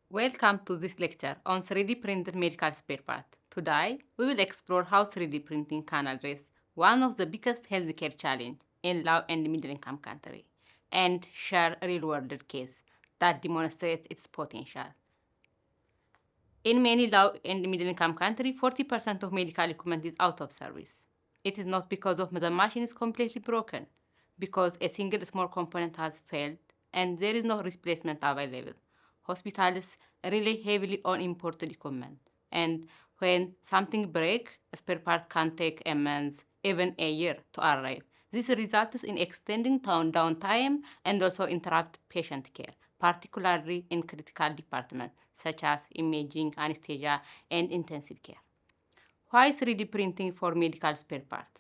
Welcome to this lecture on 3D printed medical spare parts. Today, we will explore how 3D printing can address one of the biggest healthcare challenges in low and middle income countries and share real-world cases that demonstrate its potential. In many low and middle income countries, 40% of medical equipment is out of service. It is not because of the machine is completely broken, because a single small component has failed and there is no replacement available. Hospitals rely heavily on imported equipment, and when something breaks, a spare part can take a month, even a year to arrive. This results in extending downtime and also interrupt patient care, particularly in critical departments such as imaging, anesthesia, and intensive care. Why 3D printing for medical spare parts?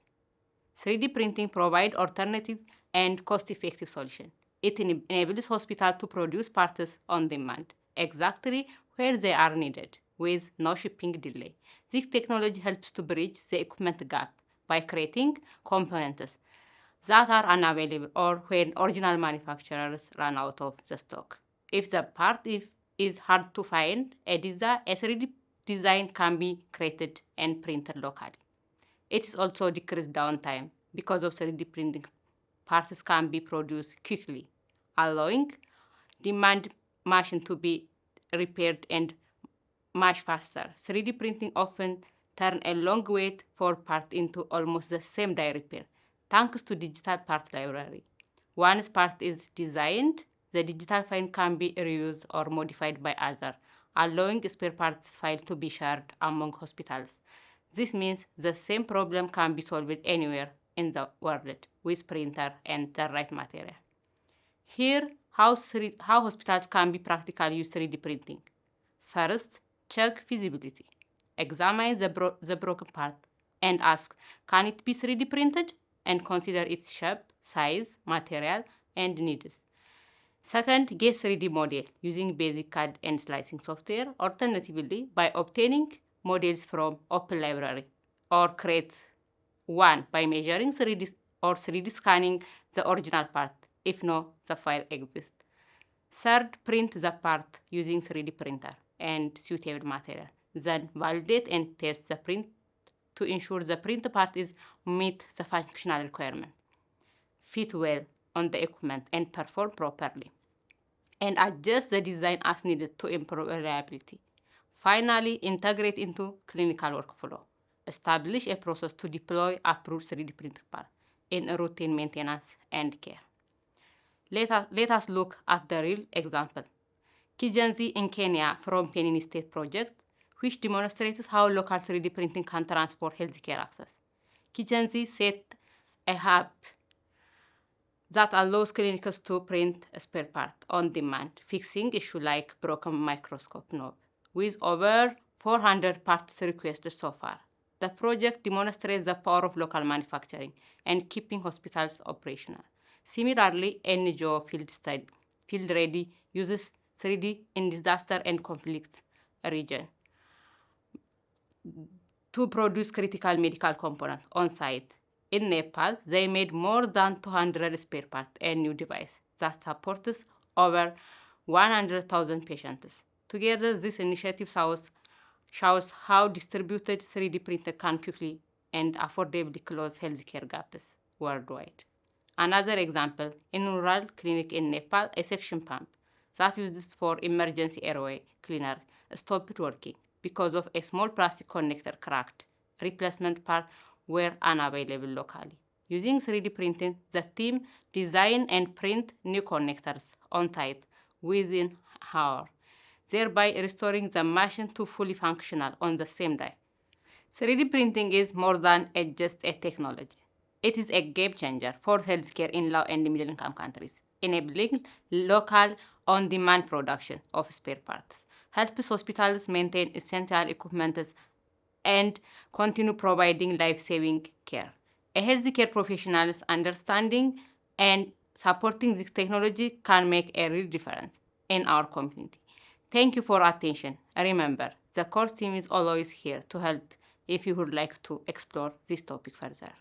3D printing provides alternative and cost-effective solution. It enables hospitals to produce parts on demand, exactly where they are needed, with no shipping delay. This technology helps to bridge the equipment gap by creating components that are unavailable or when original manufacturers run out of the stock. If the part is hard to find, a 3D design can be created and printed locally. It is also decreased downtime because of 3D printing. Parts can be produced quickly, allowing demand machine to be repaired and much faster. 3D printing often turn a long wait for part into almost the same day repair, thanks to digital part library. Once part is designed, the digital file can be reused or modified by others, allowing spare parts file to be shared among hospitals. This means the same problem can be solved anywhere in the world with printer and the right material. Here, how hospitals can be practically use 3D printing. First, check feasibility. Examine the broken part and ask, can it be 3D printed? And consider its shape, size, material, and needs. Second, get 3D model using basic CAD and slicing software, alternatively by obtaining models from Open Library, or create one by measuring 3D or 3D scanning the original part, if no, the file exists. Third, print the part using 3D printer and suitable material. Then validate and test the print to ensure the print part is meet the functional requirement, fit well on the equipment, and perform properly. And adjust the design as needed to improve reliability. Finally, integrate into clinical workflow. Establish a process to deploy approved 3D printed part in routine maintenance and care. Let us look at the real example. Kijenzi in Kenya from Penini State Project, which demonstrates how local 3D printing can transform healthcare access. Kijenzi set a hub that allows clinics to print a spare part on demand, fixing issues like broken microscope knob, with over 400 parts requested so far. The project demonstrates the power of local manufacturing and keeping hospitals operational. Similarly, NGO Field Ready uses 3D in disaster and conflict region to produce critical medical components on site. In Nepal, they made more than 200 spare parts and new device that supports over 100,000 patients. Together, this initiative shows how distributed 3D printer can quickly and affordably close healthcare gaps worldwide. Another example, in rural clinic in Nepal, a suction pump that used for emergency airway cleaner stopped working because of a small plastic connector cracked. Replacement parts were unavailable locally. Using 3D printing, the team designed and print new connectors on site within hours, thereby restoring the machine to fully functional on the same day. 3D printing is more than just a technology. It is a game changer for healthcare in low and middle income countries, enabling local on-demand production of spare parts, helps hospitals maintain essential equipment and continue providing life-saving care. A healthcare professional's understanding and supporting this technology can make a real difference in our community. Thank you for attention. Remember, the course team is always here to help if you would like to explore this topic further.